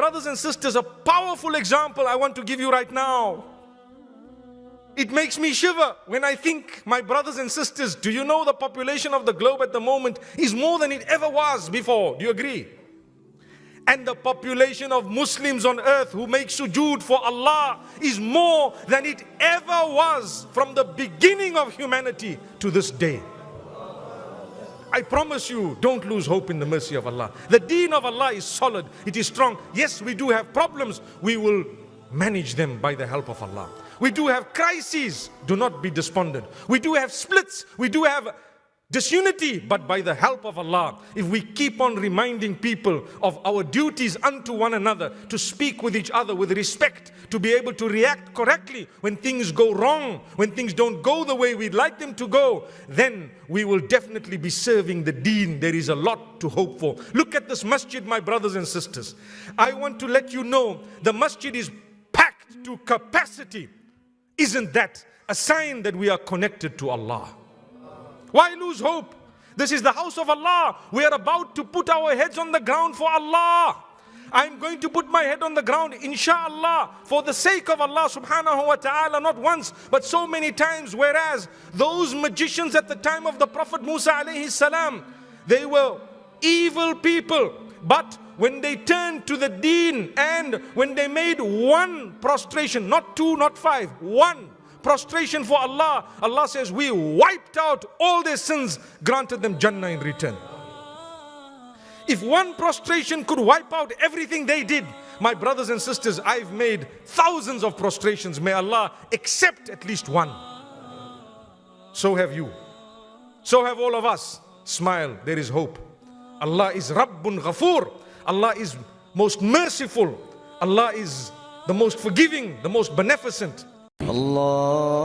brothers and sisters, a powerful example I want to give you right now. It makes me shiver when I think, my brothers and sisters, do you know the population of the globe at the moment is more than it ever was before? Do you agree? And the population of Muslims on earth who make sujood for Allah is more than it ever was from the beginning of humanity to this day. I promise you, don't lose hope in the mercy of Allah. The deen of Allah is solid, it is strong. Yes, we do have problems, we will manage them by the help of Allah. We do have crises, do not be despondent. We do have splits, we do have disunity, but by the help of Allah, if we keep on reminding people of our duties unto one another, to speak with each other with respect, to be able to react correctly when things go wrong, when things don't go the way we'd like them to go, then we will definitely be serving the deen. There is a lot to hope for. Look at this masjid, my brothers and sisters. I want to let you know, the masjid is packed to capacity. Isn't that a sign that we are connected to Allah? Why lose hope? This is the house of Allah. We are about to put our heads on the ground for Allah. I'm going to put my head on the ground, inshallah, for the sake of Allah subhanahu wa ta'ala, not once, but so many times. Whereas those magicians at the time of the Prophet Musa alayhi salam, they were evil people. But when they turned to the deen and when they made one prostration, not two, not five, one prostration for Allah, Allah says we wiped out all their sins, granted them Jannah in return. If one prostration could wipe out everything they did, my brothers and sisters, I've made thousands of prostrations. May Allah accept at least one. So have you. So have all of us. Smile, there is hope. Allah is Rabbun Ghafoor. Allah is most merciful. Allah is the most forgiving, the most beneficent. Allah